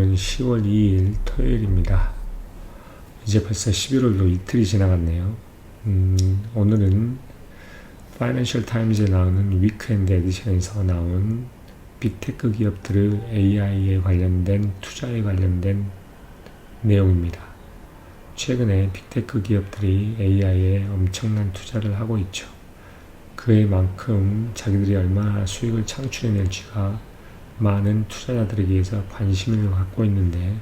10월 2일 토요일입니다. 이제 벌써 11월도 이틀이 지나갔네요. 오늘은 파이낸셜 타임즈에 나오는 위크엔드 에디션에서 나온 빅테크 기업들의 AI에 관련된 투자에 관련된 내용입니다. 최근에 빅테크 기업들이 AI에 엄청난 투자를 하고 있죠. 그에 만큼 자기들이 얼마나 수익을 창출해낼지가 많은 투자자들에게서 관심을 갖고 있는데,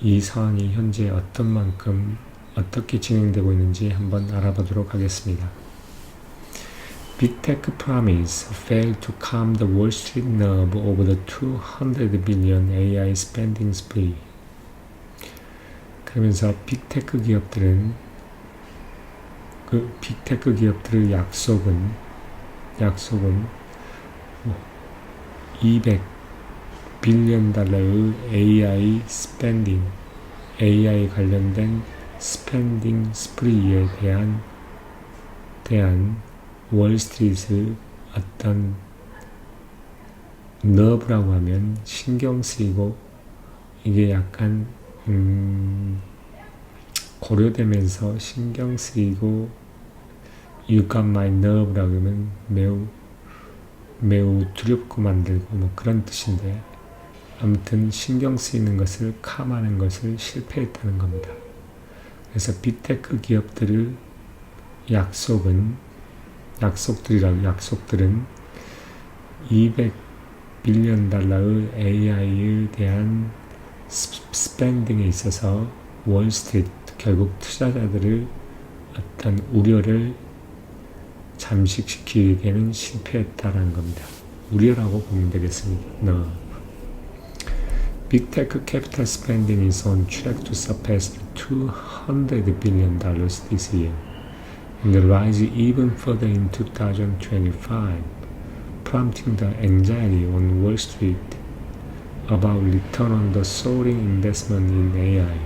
이 상황이 현재 어떤 만큼 어떻게 진행되고 있는지 한번 알아보도록 하겠습니다. Big Tech Promise failed to calm the Wall Street nerve over the 200 billion AI spending spree. 그러면서 빅테크 기업들은 빅테크 기업들의 약속은 200 빌리언 달러의 AI 스펜딩, AI 관련된 스펜딩 스프리에 대한 월스트리트의 어떤 너브라고 하면 신경 쓰이고, 이게 약간 고려되면서 신경 쓰이고, You got my nerve라고 하면 매우 두렵고 만들고 뭐 그런 뜻인데, 아무튼 신경 쓰이는 것을 감하는 것을 실패했다는 겁니다. 그래서 빅테크 기업들의 약속들은 200 빌리언 달러의 AI에 대한 스펜딩에 있어서 월스트리트, 결국 투자자들의 어떤 우려를 잠식시키기에는 실패했다라는 겁니다. 우려라고 보면 되겠습니다. No. Big Tech capital spending is on track to surpass $200 billion this year and rise even further in 2025, prompting the anxiety on Wall Street about return on the soaring investment in AI.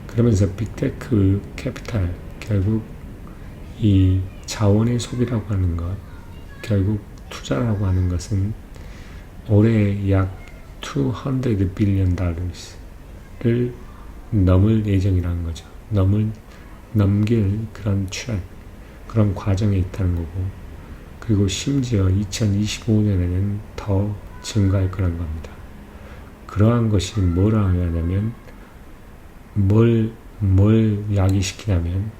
그러면서 빅테크 캐피탈, 결국 이 자원의 소비라고 하는 것, 결국 투자라고 하는 것은 올해 약 200 빌리언 달러를 넘을 예정이라는 거죠. 넘길 그런 트랙, 그런 과정에 있다는 거고, 그리고 심지어 2025년에는 더 증가할 거란 겁니다. 그러한 것이 뭐라 하냐면, 뭘 야기시키냐면,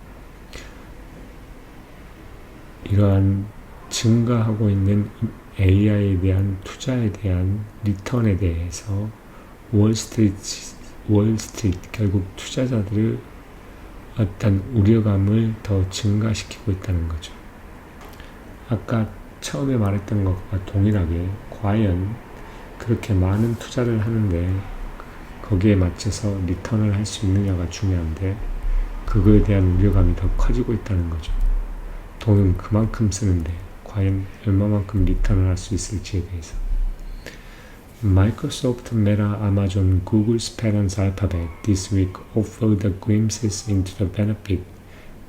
이러한 증가하고 있는 AI에 대한 투자에 대한 리턴에 대해서 월스트리트 결국 투자자들의 어떤 우려감을 더 증가시키고 있다는 거죠. 아까 처음에 말했던 것과 동일하게 과연 그렇게 많은 투자를 하는데 거기에 맞춰서 리턴을 할 수 있느냐가 중요한데, 그거에 대한 우려감이 더 커지고 있다는 거죠. 돈은 그만큼 쓰는데 과연 얼마만큼 리턴을 할 수 있을지에 대해서. Microsoft, Meta, Amazon, Google's parent Alphabet this week offered glimpses into the benefit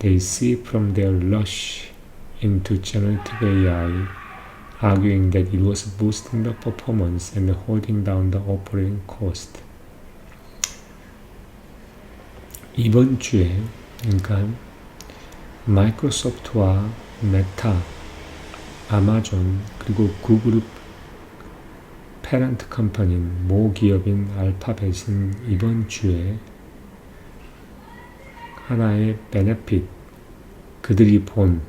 they see from their rush into generative AI, arguing that it was boosting the performance and holding down the operating cost. 이번 주에, 그러니까 마이크로소프트와 메타, 아마존, 그리고 구글의 패런트 컴퍼니인 모 기업인 알파벳은 이번 주에 하나의 베네핏, 그들이 본,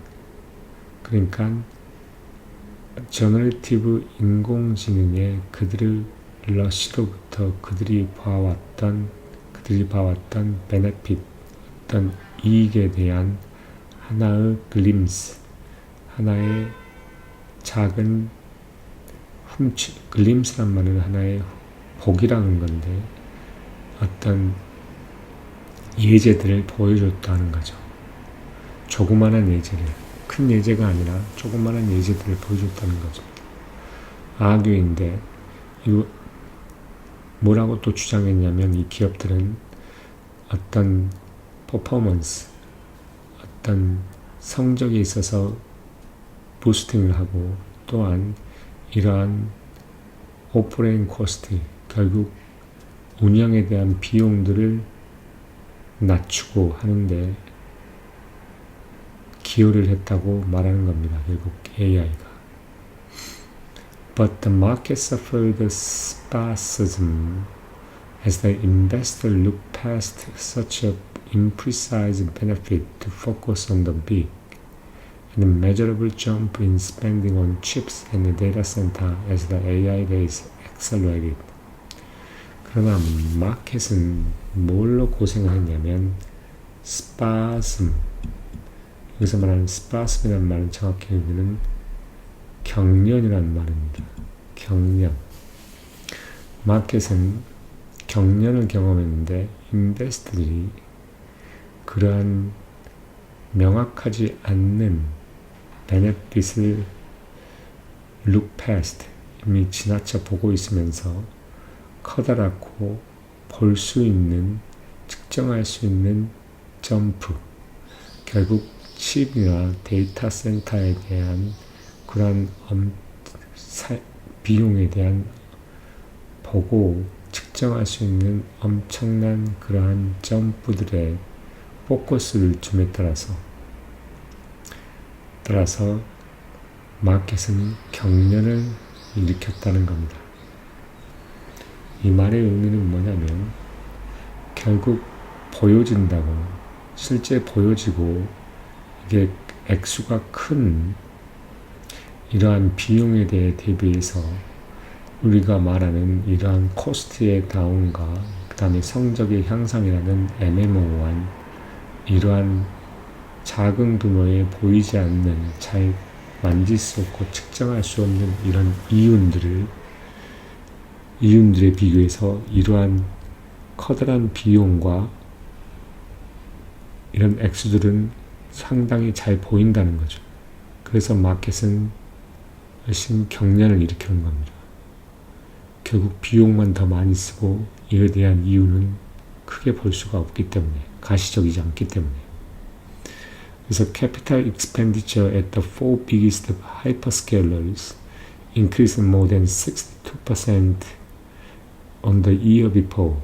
그러니까 저너레이티브 인공지능의 그들의 러시로부터 그들이 봐왔던 베네핏, 어떤 이익에 대한 하나의 글림스, 하나의 작은 글림스란 말은 하나의 복이라는 건데, 어떤 예제들을 보여줬다는 거죠. 조그마한 예제를, 큰 예제가 아니라 조그마한 예제들을 보여줬다는 거죠. 아규인데, 이거 뭐라고 또 주장했냐면, 이 기업들은 어떤 퍼포먼스, 어떤 성적에 있어서 부스팅을 하고, 또한 이러한 오퍼레인 코스트, 결국 운영에 대한 비용들을 낮추고 하는데 기여를 했다고 말하는 겁니다. 결국 AI가. But the market suffered spasm as the investor looked past such an imprecise benefit to focus on the big and measurable jump in spending on chips and data center as the AI race accelerated. 그러나 마켓은 뭘로 고생을 했냐면 spasm, 여기서 말하는 spasm이라는 말은 정확히 의미는 경련이라는 말입니다. 경련. 마켓은 경련을 경험했는데 인베스터들이 그러한 명확하지 않는 베네핏을 look past, 이미 지나쳐 보고 있으면서 커다랗고 볼 수 있는, 측정할 수 있는 점프, 결국 칩이나 데이터 센터에 대한 그러한 비용에 대한 보고 측정할 수 있는 엄청난 그러한 점프들의 포커스를 줌에 따라서 마켓은 경련을 일으켰다는 겁니다. 이 말의 의미는 뭐냐면 결국 보여진다고, 실제 보여지고 이게 액수가 큰 이러한 비용에 대비해서 우리가 말하는 이러한 코스트의 다운과 그 다음에 성적의 향상이라는 애매모호한 이러한 작은 규모의 보이지 않는, 잘 만질 수 없고 측정할 수 없는 이런 이윤들에 비교해서 이러한 커다란 비용과 이런 액수들은 상당히 잘 보인다는 거죠. 그래서 마켓은 열심히 경련을 일으키는 겁니다. 결국 비용만 더 많이 쓰고 이에 대한 이유는 크게 볼 수가 없기 때문에, 가시적이지 않기 때문에. 그래서 capital expenditure at the four biggest hyperscalers increased more than 62% on the year before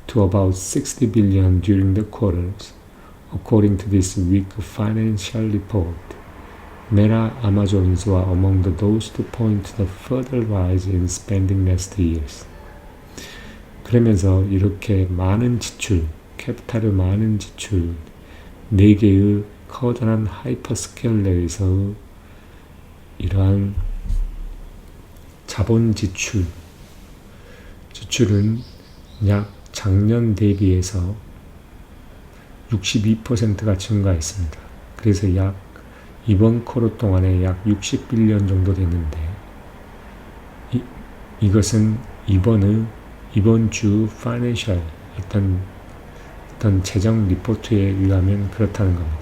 to about 60 billion during the quarters, according to this week's financial report. Meta, Amazon's were among those to point to the further rise in spending next years. 그러면서 이렇게 많은 지출, 캐피탈의 많은 지출, 4개의 커다란 하이퍼스케일러에서 이러한 자본 지출은 약 작년 대비해서 62%가 증가했습니다. 그래서 이번 쿼터 동안에 약 60빌리언 정도 됐는데, 이것은 이번 주 파이낸셜 어떤 재정 리포트에 의하면 그렇다는 겁니다.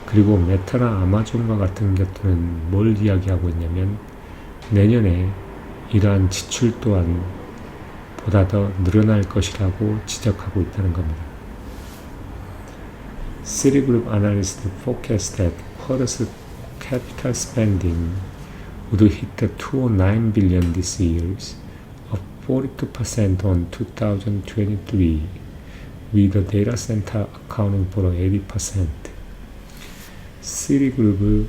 그리고 메타나 아마존과 같은 것들은 뭘 이야기하고 있냐면 내년에 이러한 지출 또한 보다 더 늘어날 것이라고 지적하고 있다는 겁니다. Citigroup analysts forecast that quarter's capital spending would hit the 209 billion this year, up 42% on 2023, with the data center accounting for 80%. 시리그룹의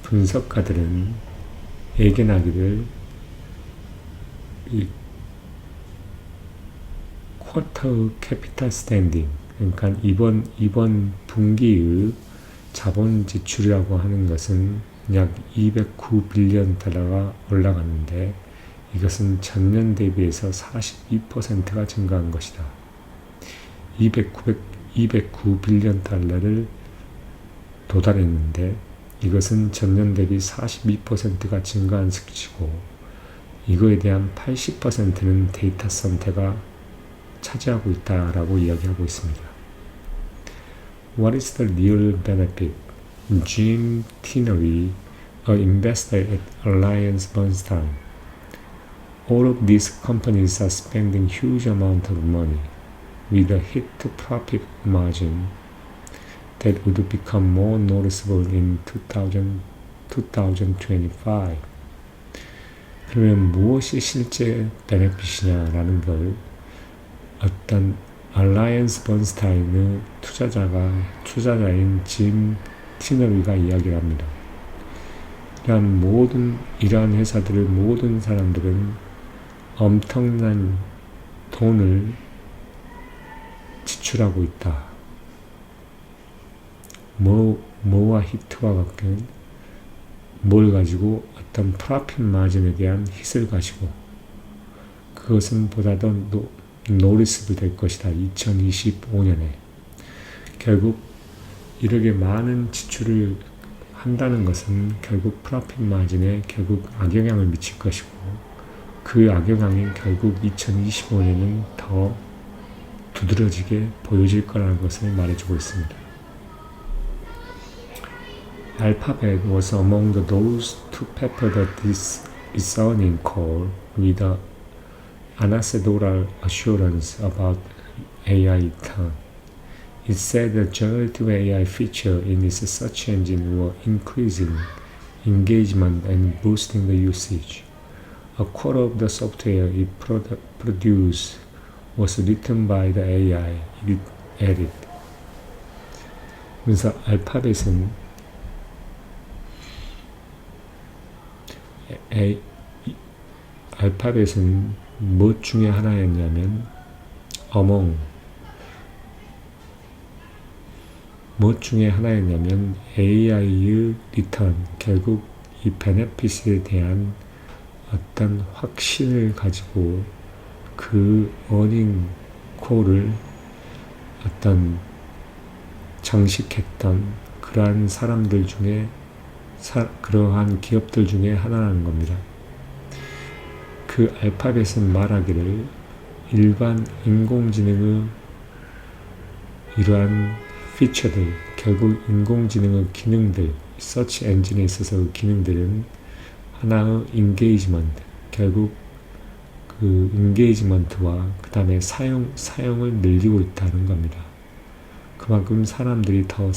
분석가들은 예견하기를 이 쿼터 캐피탈 스탠딩, 그러니까 이번 분기의 자본 지출이라고 하는 것은 약 209빌리언 달러가 올라갔는데 이것은 전년 대비해서 42%가 증가한 것이다. 209빌리언 달러를 도달했는데 이것은 전년 대비 42%가 증가한 수치고, 이거에 대한 80%는 데이터 센터가 차지하고 있다라고 이야기하고 있습니다. What is the real benefit? Jim Tinery, an investor at AllianceBernstein. All of these companies are spending huge amount of money with a hit to profit margin that would become more noticeable in 2025. 그러면 무엇이 실제 베네핏이냐라는 걸 어떤 알라이언스 번스타인의 투자자인 짐 티너리가 이야기를 합니다. 이러한 회사들의 모든 사람들은 엄청난 돈을 지출하고 있다. 뭐와 히트와 같은 뭘 가지고 어떤 프로핏 마진에 대한 hit을 가지고 그것은 보다 더 노리스ብል 될 것이다. 2025년에 결국 이렇게 많은 지출을 한다는 것은 결국 프로핏 마진에 결국 악영향을 미칠 것이고 그 악영향이 결국 2025년은 더 두드러지게 보여질 거라는 것을 말해주고 있습니다. Alphabet was among those to pepper its earnings call with an ancestral assurance about AI return. It said the generative AI feature in its search engine were increasing engagement and boosting the usage. A quarter of the software it produced was written by the AI, it added. 그래서 알파벳은 무엇 중에 하나였냐면 무엇 중에 하나였냐면 AI의 리턴, 결국 이 베네핏에 대한 어떤 확신을 가지고 그 어닝 콜을 어떤 장식했던 그러한 사람들 중에 그러한 기업들 중에 하나라는 겁니다. 그 알파벳은 말하기를 일반 인공지능의 이러한 피처들, 결국 인공지능의 기능들, 서치 엔진에 있어서의 기능들은 하나의 인게이지먼트, 결국 그 인게이지먼트와 그 다음에 사용을 늘리고 있다는 겁니다. 그만큼 사람들이 더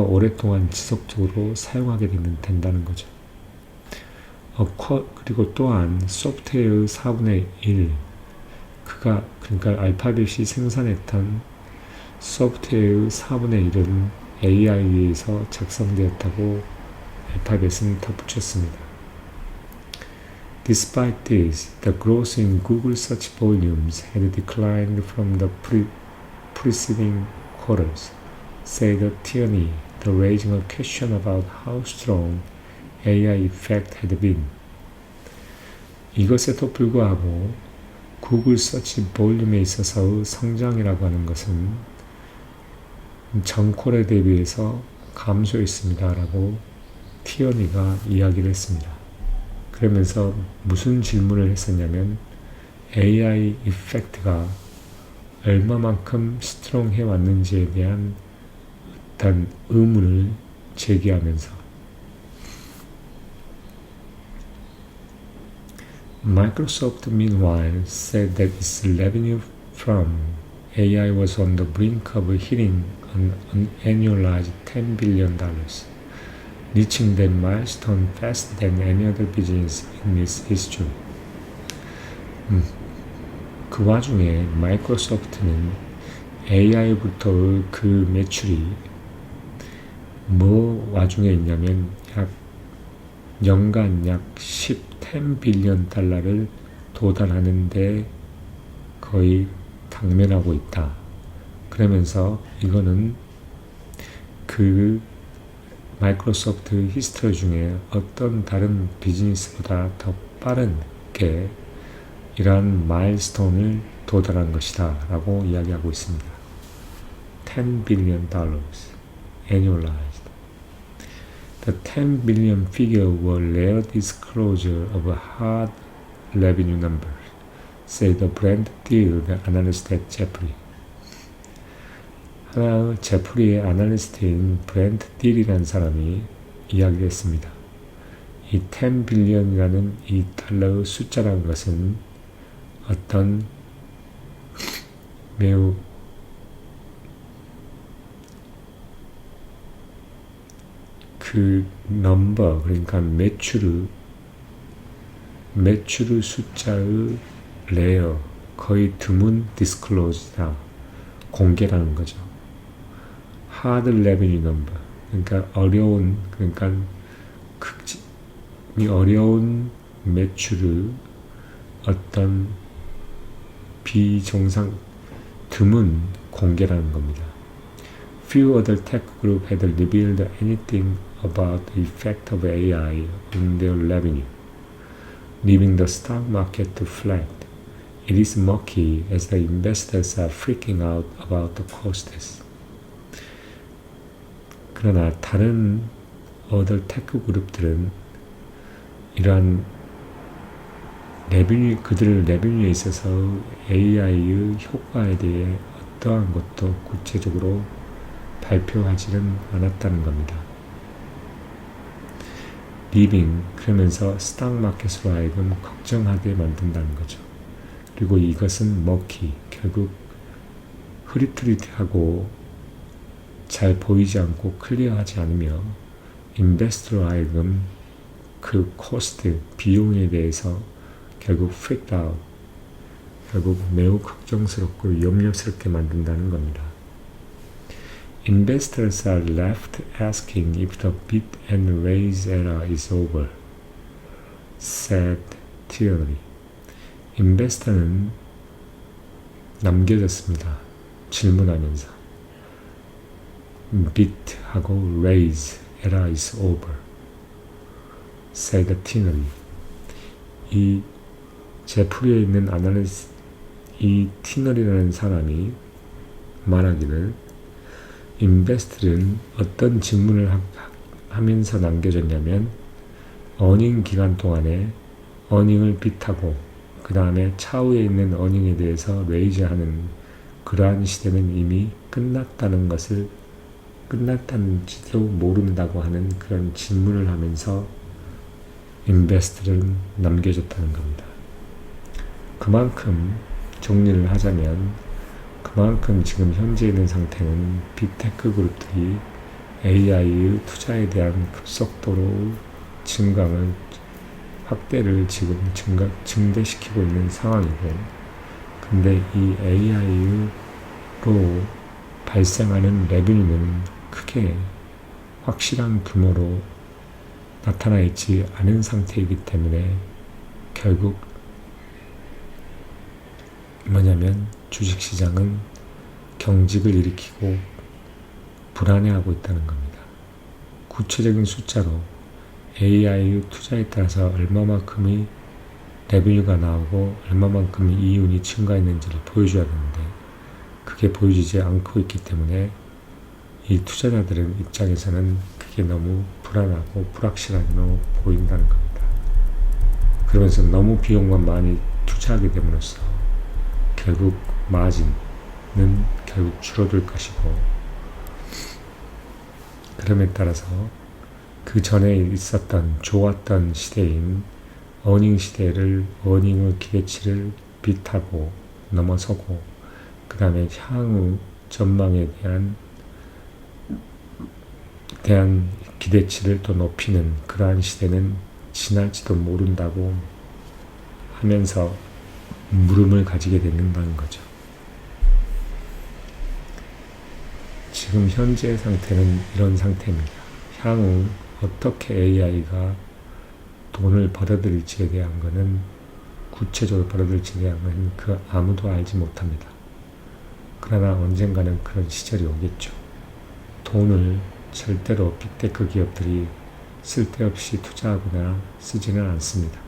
오랫동안 지속적으로 사용하게 된다는 거죠. 그리고 또한 소프트웨어의 4분의 1, 그러니까 알파벳이 생산했던 소프트웨어의 4분의 1은 AI에 의해서 작성되었다고 알파벳은 덧붙였습니다. Despite this, the growth in Google search volumes had declined from the preceding quarters, said Tierney, raising a question about how strong AI effect had been. 이것에도 불구하고 구글 서치 볼륨에 있어서의 성장이라고 하는 것은 전 콜에 대비해서 감소했습니다. 라고 티어니가 이야기를 했습니다. 그러면서 무슨 질문을 했었냐면 AI 이펙트가 얼마만큼 스트롱해 왔는지에 대한 어떤 의문을 제기하면서 Microsoft meanwhile said that its revenue from AI was on the brink of hitting an annualized $10 billion, reaching that milestone faster than any other business in its history. 그 와중에 마이크로소프트는 AI부터의 그 매출이 뭐 와중에 있냐면 연간 약 10 빌리언 달러를 도달하는데 거의 당면하고 있다. 그러면서 이거는 그 마이크로소프트 히스토리 중에 어떤 다른 비즈니스보다 더 빠르게 이러한 마일스톤을 도달한 것이다 라고 이야기하고 있습니다. $10 billion annualized. The 10 billion figure were rare disclosure of hard revenue numbers, said the brand deal analyst at Jeffrey. 하나 제프리의 아날리스트인 브랜드 딜이라는 사람이 이야기를 했습니다. 이 10 빌리언이라는 이 달러의 숫자라는 것은 어떤 매우 그 넘버, 그러니까 매출의 매출 숫자의 레어, 거의 드문 disclose다. 공개라는 거죠. hard revenue number, 그러니까 이 어려운 매출의 어떤 드문 공개라는 겁니다. Few other tech group had revealed anything about the effect of AI on their revenue, leaving the stock market flat. It is murky as the investors are freaking out about the costs. 그러나 다른 other 테크 그룹들은 이러한 그들의 레비뉴에 있어서 AI의 효과에 대해 어떠한 것도 구체적으로 발표하지는 않았다는 겁니다. 리빙, 그러면서 스탁 마켓으로 하여금 걱정하게 만든다는 거죠. 그리고 이것은 머키, 결국 흐릿흐릿하고 잘 보이지 않고 클리어하지 않으며 인베스터로 하여금 그 코스트, 비용에 대해서 결국 freaked out, 결국 매우 걱정스럽고 염려스럽게 만든다는 겁니다. Investors are left asking if the bid and raise era is over, said Thierry. 인베스터는 남겨졌습니다. 질문하면서 bid하고 raise era is over, said Thierry. 이 제풀이에 있는 아날리스트, 이 티너리라는 사람이 말하기를 인베스트는 어떤 질문을 하면서 남겨졌냐면 어닝 기간 동안에 어닝을 빗하고 그 다음에 차후에 있는 어닝에 대해서 레이즈하는 그러한 시대는 이미 끝났다는지도 모른다고 하는 그런 질문을 하면서 인베스트는 남겨졌다는 겁니다. 그만큼 정리를 하자면 그만큼 지금 현재 있는 상태는 빅테크 그룹들이 AI의 투자에 대한 급속도로 확대를 지금 증대시키고 있는 상황이고, 근데 이 AI로 발생하는 레비뉴는 크게 확실한 규모로 나타나 있지 않은 상태이기 때문에 결국 뭐냐면 주식시장은 경직을 일으키고 불안해하고 있다는 겁니다. 구체적인 숫자로 AI의 투자에 따라서 얼마만큼의 레비뉴가 나오고 얼마만큼의 이윤이 증가했는지를 보여줘야 되는데 그게 보여지지 않고 있기 때문에 이 투자자들의 입장에서는 그게 너무 불안하고 불확실하게 보인다는 겁니다. 그러면서 너무 비용만 많이 투자하게 됨으로써 결국 마진은 결국 줄어들 것이고, 그럼에 따라서 그 전에 있었던 좋았던 시대인 어닝 시대를 어닝의 기대치를 빗하고 넘어서고 그 다음에 향후 전망에 대한 기대치를 또 높이는 그러한 시대는 지날지도 모른다고 하면서 물음을 가지게 된다는 거죠. 지금 현재 상태는 이런 상태입니다. 향후 어떻게 AI가 돈을 벌어들일지에 대한 것은 구체적으로 벌어들일지에 대한 것은 아무도 알지 못합니다. 그러나 언젠가는 그런 시절이 오겠죠. 돈을 절대로 빅테크 기업들이 쓸데없이 투자하거나 쓰지는 않습니다.